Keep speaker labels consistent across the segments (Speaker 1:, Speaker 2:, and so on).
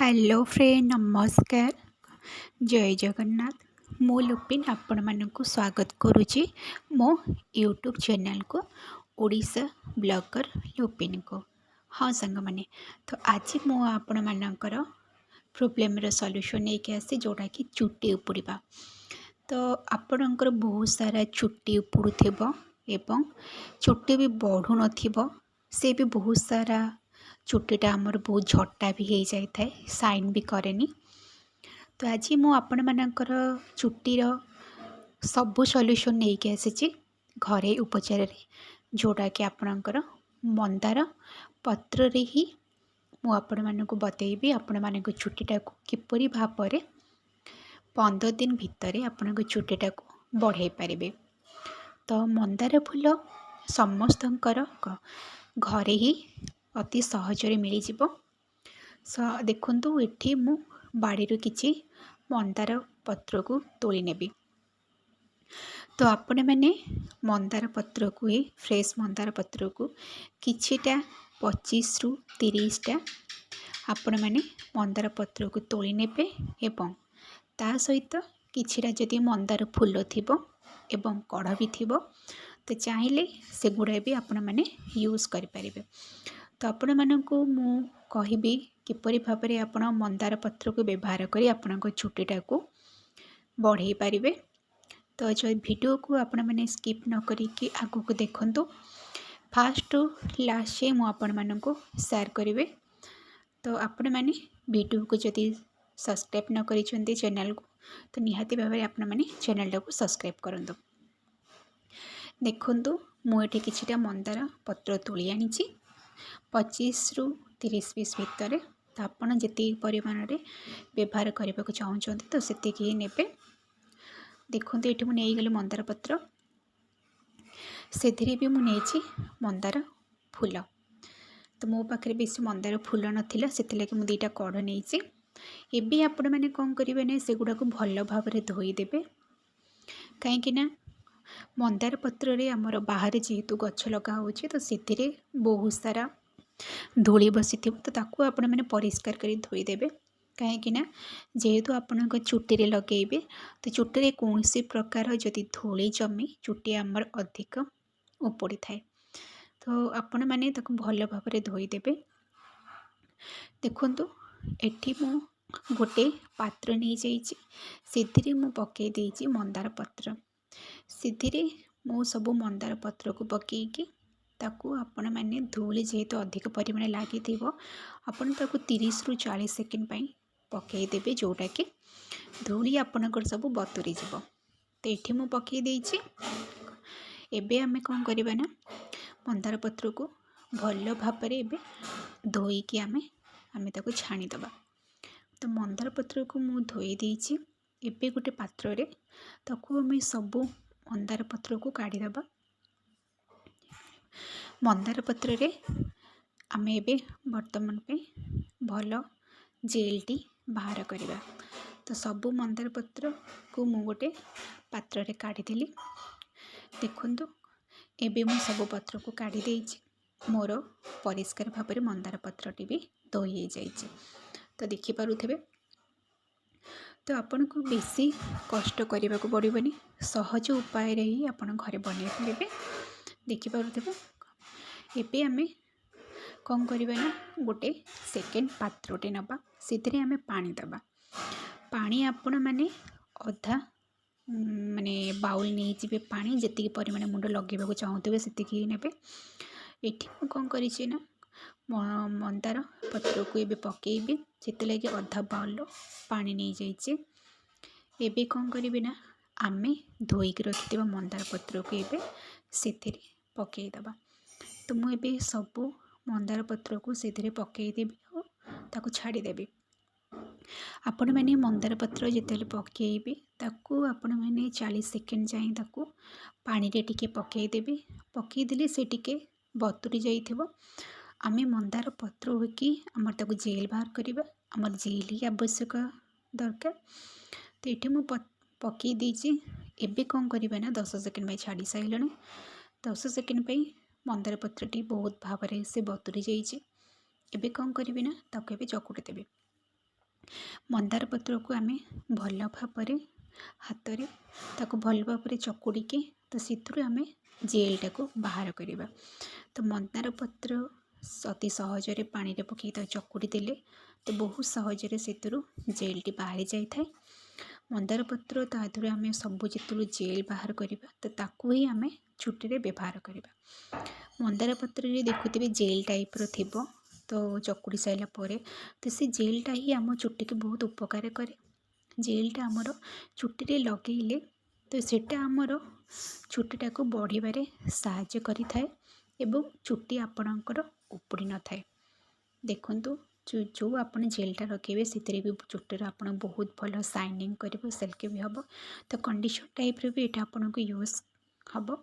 Speaker 1: Hello friend नमस्कार जय जगन्नाथ मु लुपिन आपण मानक स्वागत करुच्ची मो यूट्यूब चैनल को ओडिशा ब्लॉगर लुपिन को। हाँ सांग मैंने तो आज मु आपण मानकर प्रोब्लेम सॉल्यूशन लेके आसी जोटा कि चुट्टी उपुड़वा। तो आपणकर बहुत सारा चुट्टी उपुड़ुथिबो एवं चुट्टी भी बढ़ु नथिबो से भी बहुत सारा चुट्टीटा आमर बहुत झट्टा भी हो जाए साइन भी करेनि। तो आज मु आपण मानकर चुट्टीर सबू सॉल्यूशन लेके आसी घरे उपचार जोटा कि आपणकर मंदार पत्र रे ही मु आपण मानक बतेबी आपण मानक चुट्टीटा को किपरि भाव 15 दिन भितर आपण चुट्टीटा को बढ़ाई पारे। तो मंदार फूल समस्तंकर घरे ही अति सहजरे मिल जिवो। देखंतु एठी मु बाड़ी किछि मंदार पत्र को तोली नेबी। तो आपण मैंने मंदार पत्र को ही फ्रेश मंदार पत्र को किछिटा 25 रु 30 टा आपण मैंने मंदार पत्र को तोली नेबे एवं ता सहित किछिटा जदि मंदार फूल थिबो एवं कढ़ भी थिबो तो चाहिले से गुड़ा भी आपण मैंने यूज करि परिबे। तो आपण मानकु मु कहिबी किपरि भाबरे आपण मंदार पत्र को व्यवहार करी आपणक चुट्टीटा को बढ़ाई पारिबे। तो जो वीडियो को आपण मैंने स्किप न करिकी आगु को देखंतु फास्ट टू लास्ट मु आपण मानकु शेयर करिवे। तो आपण मैंने वीडियो को जदि सब्सक्राइब न करिसेंती चैनल को तो निहाती भाबरे आपण मैंने चैनल को सब्सक्राइब करंतु। देखंतु मु एठी किछिटा मंदार पत्र तोली आनिछि 25 रु 30 पीस भितर। तो आपड़ जी परिमाण में व्यवहार करने को चाहते तो से ही नेबे। देखो ये मुझे गली मंदार पत्र से भी मुझे मंदार फूल। तो मो पाखे बेस मंदार फूल नाला से मुझे दुईटा कढ़ नहीं। एबी आपण मैंने कौन करेंगे ना से गुड़ा को भल भाव में धोईदेवे कहीं मंदार पत्र रे आमर बाहर जेहेतु गछ लगा हो तो से बहुत सारा धूली बसी थी तो ताकू आपण मैंने परिष्कार कर धोईदेवे कहीं जेहेतु आपण चुट्टी लगेबे तो चुट्टी कौन सी प्रकार जदि धूली जमी चुट्टी आमर अधिक उपड़ी थाए तो आपण मैंने भल भाव में धोईदेवे। देखंतु एठी मु गोटे पात्र नहीं जाइए से मु पकई देइछि मंदार पत्र से मु सबू मंदार पत्र को पकईकी ताकू आपण मैंने धूली जेहेतु अधिक परिमाण लगी आपण 30 रु 40 सेकेंड पकईदेवे जोटा कि धूली आपणकर सब बतुरी जीव। तो ये मु पकई देइछि। एबे आमे कौन करबा ना मंदार पत्र को भल भाव में धोईकी आमे ताको छाणीदबा। तो मंदार पत्र को मु धोई देइछि। एबे गोटे पात्र रे ताको आमे सबू मंदार पत्र को काढ़ीदबा। मंदार पत्र रे आमे एबे वर्तमान पे भल जेल टी बाहर करवा। तो सबू मंदार पत्र को मु गोटे पात्र रे काढ़ी देली। देखंतु एबे मु सबू पत्र को काढ़ी देइछि। मोर परिष्कार भाव में मंदार पत्रटी भी धोई जाइछि। तो देखि पारुथिबे। तो आपन को बेसी कष्ट करने को पड़ोनी सहज उपाय रे ही आपन घरे बनै पारे। देखि पारुथिबे। एबे आमे कौन करबा ना गोटे सेकेंड पात्रोटे नबा से आमे पानी दबा। पानी आपण माने अधा माने बाउल नहीं जीवे पानी जी परिमाण मुंड लगे चाहूबे से नेबे। एठी मु कौन करिछि ना मंदार पत्र को एबे पकेबी से लगे अधा बाउल पानी नहीं जाइए। एबे कौन करिवे ना आमे धोईकी रखिथिबा मंदार पत्र को एबे से पकईदबा। तो मुझे सबू मंदार पत्र को से पकईदेवी और ताको छाड़ीदेवी। आपण मैंने मंदार पत्र जिते पकईबे ताकू आपण मैंने 40 सेकेंड जाए ताकू पानी रे टिके पकईदेवी। पकईदेले से टिके बतुरी जाइथिबो। आमे मंदार पत्र होकी आमर ताको जेल बाहर करबा। आमर जेल ही आवश्यक दरकार। तो ये मु पकई देइछि। एबे कौन करबा ना 10 सेकेंड में छाड़ी साइलणी। 10 सेकेंड मंदार पत्रटी बहुत भाव से बतुरी जाइए। एबे कौन करिवे ना ताको एबे चकुटी देबे। मंदार पत्र को आम भल भाव हाथ ताको भल भाव चकुड़ी तो से आम जेल टाक बाहर करवा। तो मंदार पत्र अति सहजरे पानी रे पकई चकुड़ी देले तो बहुत सहजरे से जेल टी बाहरी जाए। मंदार पत्र तादर आम सब जो जेल बाहर करवा तो ताकू ही आम चुटी व्यवहार करवा। मंदार पत्र देखुवे जेल टाइप थी तो चकुड़ी सारापर तो से जेलटा ही आम चुटी की बहुत उपकार करे। जेलटा आमर चुटी लगेले तो सेटा आमर चुटीटा को बढ़िबारे साहाय्य करिथाए एवं चुटी आपणकर उपुड़ी न थाए। देखंतु जो आपण जेलटा लगे से भी चुटीर आप बहुत भल साइनिंग कर सिल्की भी हम। तो कंडीशनर टाइप भी यहाँ आपन को यूज हम।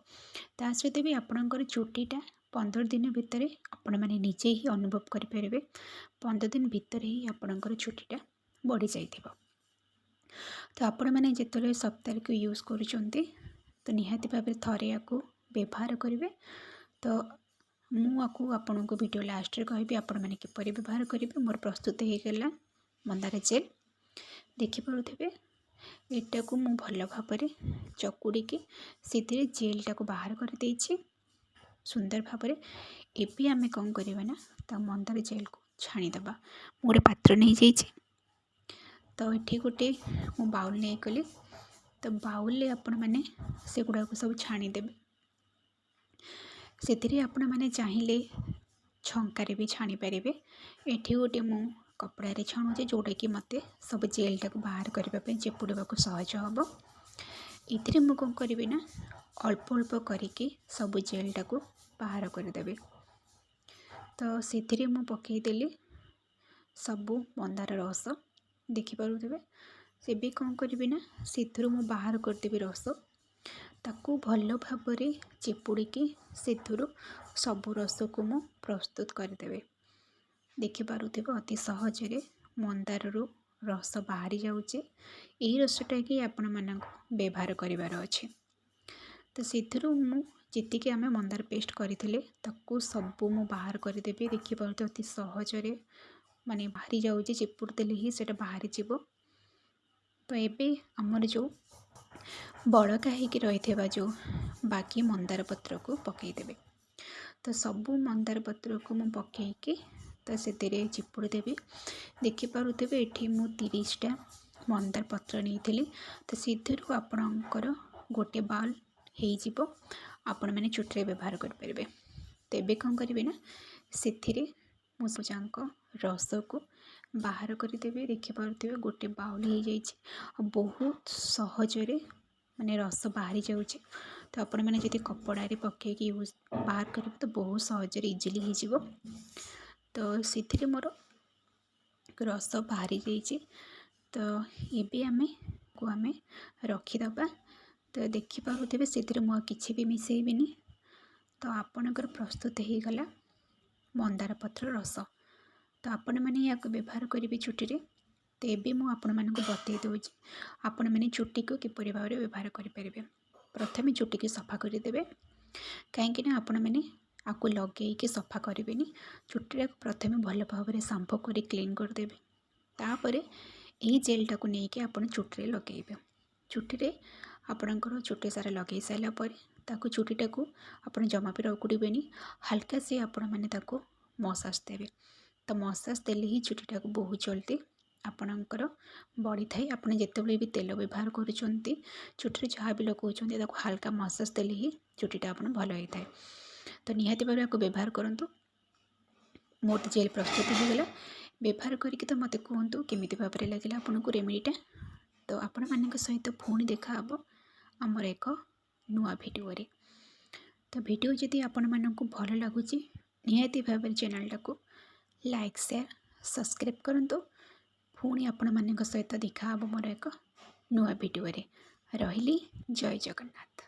Speaker 1: ता सहित भी आपणकर चुटीटा 15 दिन भितर आपण मैंने निजे ही अनुभव करेंगे। 15 दिन भितर ही आपणकर चुटीटा बढ़ी जाइथिबो। तो आपण मैंने जिते सप्ताह को यूज करुँच तो निहाती भाव थरे या व्यवहार करेंगे। तो मुझे आपन को वीडियो लास्ट रे कहबी आपण मैंने किपर व्यवहार करेंगे। मोर प्रस्तुत हो गला मंदार जेल देखिपे। एटा को मु भल भाव चकुड़ी की से जेल टाक बाहर कर देछि सुंदर भाव। एबी आमे कौन करवा ना तो मंदार जेल को छाणीदबा। मोटे पात्र नहीं जाइए तो ये गोटे मु बाउल नहीं कली तो बाउल आपण मैंने से गुड़ा को सब छाणीदेवे। से आपण मैंने चाहिए छंकार भी छाणी पारे। ये गोटे मु कपड़े छाणुचे जोटा कि मत सब जेल टाक बाहर करने चिपुड़ा सहज हम। ये मुझे कौन करी ना अल्प अल्प करके सब जेल टाक बाहर करदेवी। तो से पकईदेली सबू मंदार रस देखिपे। से भी कौन करी ना से बाहर करदेवी रस ताकू भल भाव चिपुड़ी से सबू रस को मु प्रस्तुत करदेवे। देखिपे अति सहजरे मंदार रस बाहरी जाऊे। यही रसटा कि आपण मानक व्यवहार करार अच्छे। तो से जीतिकी आम मंदार पेस्ट करते सबू मु बाहर करदेवी। देखिए अति सहजरे माने बाहरी जाऊे चिपुड़ देले ही सेटा बाहरी जीवो। तो ये आमर जो बड़का होगी रही जो बाकी मंदार पत्र को पकईदेवे। तो सबू मंदार पत्र को मु पकईकी तो से चिपुड़ देवी। देखिपे ये मु 30टा मंदार पत्र नहीं तो से आपणकर गोटे बाउल हो आपण मैंने चुटी व्यवहार करेंगे। तो ये कौन करेंगे ना से मुजाक रस को बाहर करदेवे। देखिपे गोटे बाउल हो जाए बहुत सहजरे माने रस बाहरी जाऊे। तो आपण मैंने जब कपड़ा पकईकी यूज बाहर करेंगे तो बहुत सहजरे इजिली हो। तो से मोर रस बाहरी जाइए। तो ये आम को आम रखीदबा। तो देखिपे से कि भी मिसेबिनी। तो आपणकर प्रस्तुत हो गला मंदार पत्र रस। तो आपण मैंने या व्यवहार करेंगे चुटी रे। तो ये मुझे आपण मानक बतई दूँ आपण मैंने चुटी को किपर भाव व्यवहार करेंगे। प्रथम चुटी की सफा करदेवे कहीं आपण मैंने आपको लगे सफा करें। चुटी प्रथम भल भाव सांपो कर क्लीन करदेवे। तापर यही जेलटा को लेकिन आप चुटी लगे चुटी आपणकर चुटी सारा लगे सारापर ताकू चुटीटा को आप जमा भी रगुड़े हल्का से आपण मैंने मसाज देवे। तो मसाज देले ही चुटीटा को बहुत जल्दी आपणकर बढ़ी थाए। आप जिते भी तेल व्यवहार करुँच चुटी जहाँ भी लगुच हल्का मसाज देले ही चुटीटा आप भल होता है। तो निहाती भाव आपको व्यवहार करूँ। मोट जेल प्रस्तुत होगला व्यवहार करके तो मत कहतु केमी भाव में लगे आपन को रेमेडीटा। तो आपण मान सहित पुणी देखा आमर एक नुआ भिडियो। तो भिडियो जदि आपण मानक भल लगुच निहाती भाव चैनल टाको लाइक शेयर सब्सक्राइब करंतु। पुणी आपण मान सहित देखा मोर एक नुआ भिडियो। रही जय जगन्नाथ।